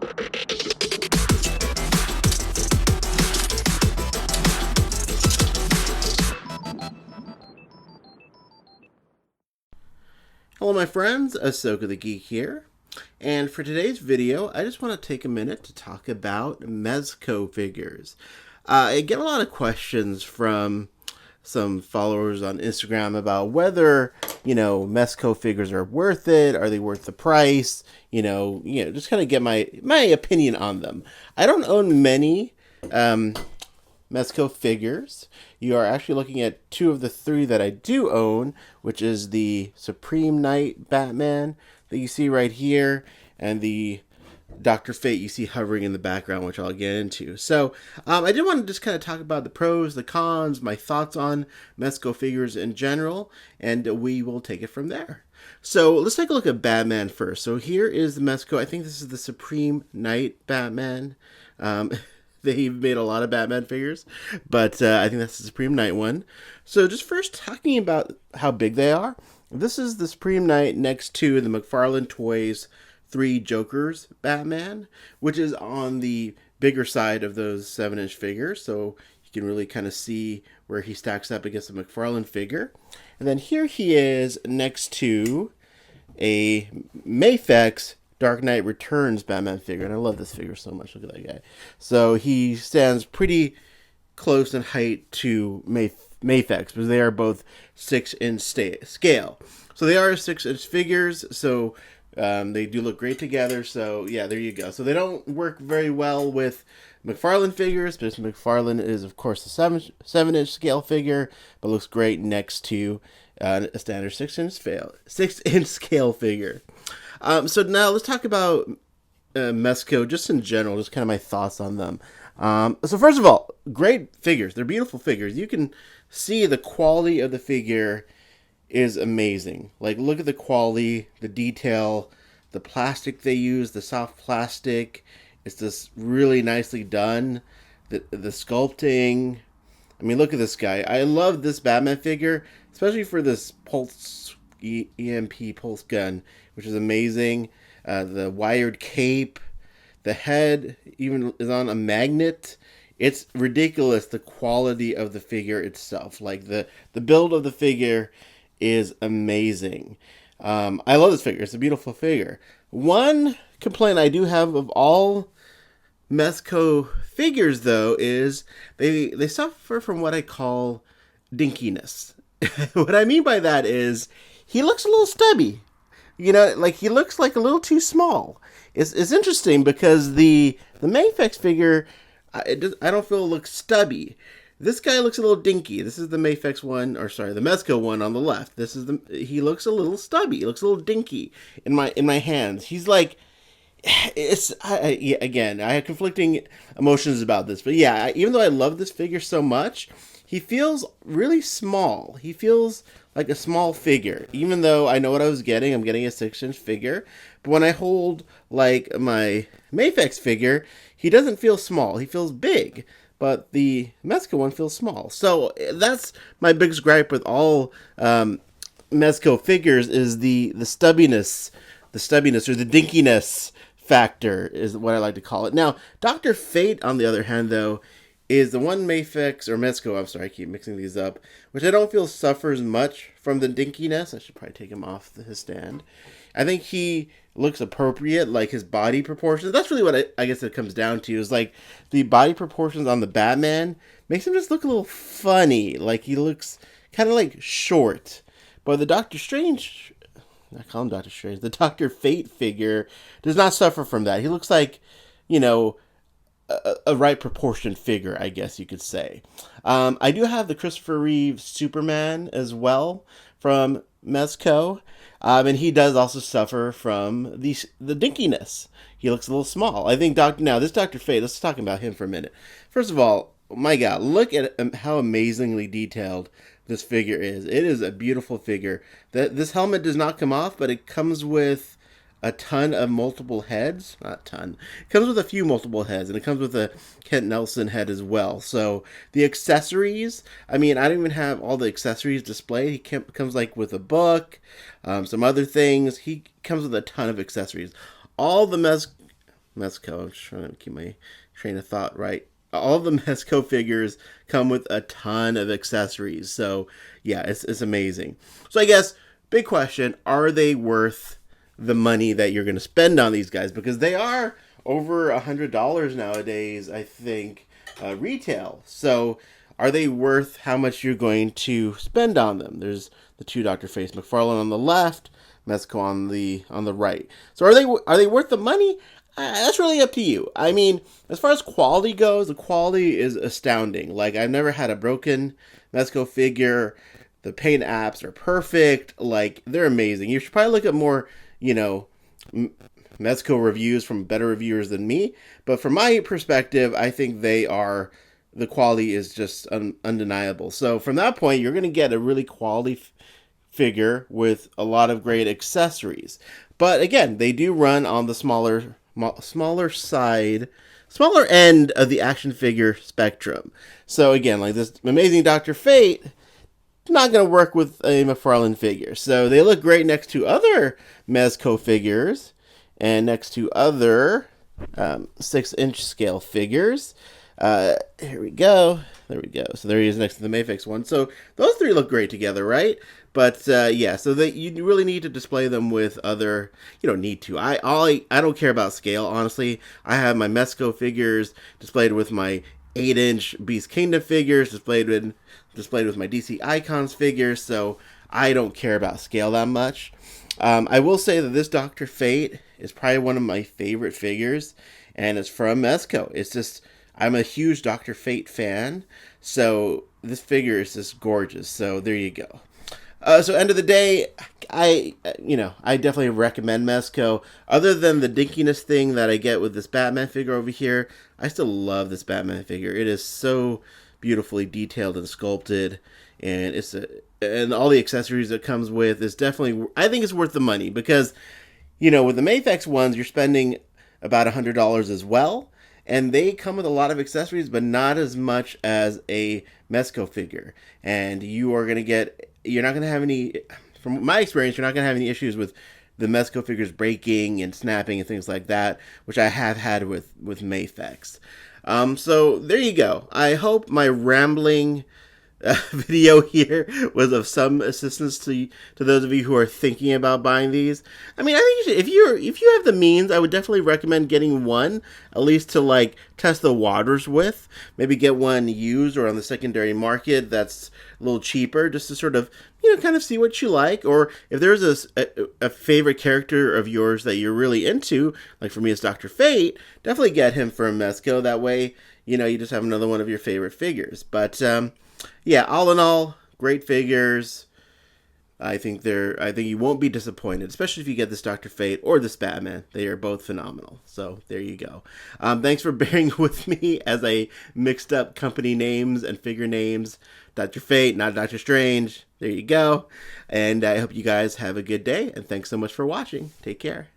Hello my friends, Ahsoka the Geek here, and for today's video I just want to take a minute to talk about Mezco figures. I get a lot of questions from some followers on Instagram about whether, Mezco figures are worth it, are they worth the price, just kind of get my opinion on them. I don't own many Mezco figures. You are actually looking at two of the three that I do own, which is the Supreme Knight Batman that you see right here, and the Dr. Fate you see hovering in the background, which I'll get into. So I did want to just kind of talk about the pros, the cons, my thoughts on Mezco figures in general, and we will take it from there. So let's take a look at Batman first. So here is the Mezco. I think this is the Supreme Knight Batman. They've made a lot of Batman figures, but I think that's the Supreme Knight one. So just first talking about how big they are. This is the Supreme Knight next to the McFarlane Toys 3 Jokers Batman, which is on the bigger side of those 7-inch figures. So you can really kind of see where he stacks up against the McFarlane figure. And then here he is next to a Mayfex Dark Knight Returns Batman figure, and I love this figure so much. Look at that guy. So he stands pretty close in height to Mayfex, because they are both 6-inch scale. So they are 6-inch figures, so they do look great together. So yeah, there you go. So they don't work very well with McFarlane figures, because McFarlane is of course a 7-inch scale figure, but looks great next to a standard 6-inch scale figure. So now let's talk about Mezco just in general, just kind of my thoughts on them. So first of all, great figures. They're beautiful figures. You can see the quality of the figure is amazing. Like, look at the quality, the detail, the plastic they use, the soft plastic. It's just really nicely done. The sculpting. I mean, look at this guy. I love this Batman figure, especially for this pulse EMP pulse gun, which is amazing. The wired cape, the head even is on a magnet. It's ridiculous, the quality of the figure itself. Like the build of the figure is amazing. I love this figure. It's a beautiful figure. One complaint I do have of all Mezco figures, though, is they suffer from what I call dinkiness. What I mean by that is he looks a little stubby. Like he looks like a little too small. It's interesting because the Mayfex figure, I don't feel it looks stubby. This guy looks a little dinky. This is the Mayfex one, or sorry, the Mezco one on the left. He looks a little stubby. He looks a little dinky in my hands. He's like, again, I have conflicting emotions about this, but yeah, even though I love this figure so much, he feels really small. He feels like a small figure, even though I know what I was getting. I'm getting a 6-inch figure, but when I hold like my Mayfex figure, he doesn't feel small. He feels big, but the Mezco one feels small. So that's my biggest gripe with all Mezco figures is the stubbiness or the dinkiness factor is what I like to call it. Now, Dr. Fate, on the other hand, though, is the one Mayfex, or Mezco, I'm sorry, I keep mixing these up, which I don't feel suffers much from the dinkiness. I should probably take him off his stand. I think he looks appropriate, like his body proportions. That's really what I guess it comes down to, is like the body proportions on the Batman makes him just look a little funny. Like he looks kind of like short. But the Doctor Strange, I call him Doctor Strange, the Dr. Fate figure does not suffer from that. He looks like, a right proportioned figure, I guess you could say. I do have the Christopher Reeve Superman as well from Mezco, and he does also suffer from the dinkiness. He looks a little small. I think this Dr. Fate, let's talk about him for a minute. First of all, my God, look at how amazingly detailed this figure is. It is a beautiful figure. This helmet does not come off, but it comes with a ton of multiple heads. Not a ton. It comes with a few multiple heads, and it comes with a Kent Nelson head as well. So the accessories, I mean, I don't even have all the accessories displayed. He comes like with a book, some other things. He comes with a ton of accessories. All the Mezco. I'm just trying to keep my train of thought right. All of the Mezco figures come with a ton of accessories. So, yeah, it's amazing. So, I guess, big question, are they worth the money that you're going to spend on these guys? Because they are over $100 nowadays, I think, retail. So, are they worth how much you're going to spend on them? There's the two Dr. Face McFarlane on the left, Mezco on the right. So are they worth the money? That's really up to you. I mean, as far as quality goes, the quality is astounding. Like, I've never had a broken Mezco figure. The paint apps are perfect. Like, they're amazing. You should probably look at more, Mezco reviews from better reviewers than me. But from my perspective, I think the quality is just undeniable. So from that point, you're going to get a really quality figure with a lot of great accessories. But again, they do run on the smaller end of the action figure spectrum. So again, like this amazing Dr. Fate, not going to work with a McFarlane figure. So they look great next to other Mezco figures and next to other 6-inch scale figures. Here we go. There we go. So there he is next to the Mayfex one. So those three look great together, right? But yeah, so that you really need to display them with other. You don't need to. I don't care about scale, honestly. I have my Mezco figures displayed with my 8-inch Beast Kingdom figures, displayed with my DC Icons figures. So I don't care about scale that much. I will say that this Dr. Fate is probably one of my favorite figures, and it's from Mezco. It's just, I'm a huge Dr. Fate fan, so this figure is just gorgeous. So there you go. So end of the day, I definitely recommend Mezco. Other than the dinkiness thing that I get with this Batman figure over here, I still love this Batman figure. It is so beautifully detailed and sculpted, and and all the accessories it comes with is definitely, I think it's worth the money, because with the Mayfex ones, you're spending about $100 as well. And they come with a lot of accessories, but not as much as a Mezco figure. And you're not going to have any, from my experience, you're not going to have any issues with the Mezco figures breaking and snapping and things like that, which I have had with Mayfex. So there you go. I hope my rambling video here was of some assistance to those of you who are thinking about buying these. I mean, I think if you have the means, I would definitely recommend getting one, at least to like test the waters with. Maybe get one used or on the secondary market that's a little cheaper, just to sort of kind of see what you like. Or if there's a favorite character of yours that you're really into, like for me it's Dr. Fate, definitely get him for a Mezco. That way, you just have another one of your favorite figures. But yeah, all in all, great figures. I think you won't be disappointed, especially if you get this Dr. Fate or this Batman. They are both phenomenal. So there you go. Thanks for bearing with me as I mixed up company names and figure names. Dr. Fate, not Dr. Strange. There you go. And I hope you guys have a good day, and thanks so much for watching. Take care.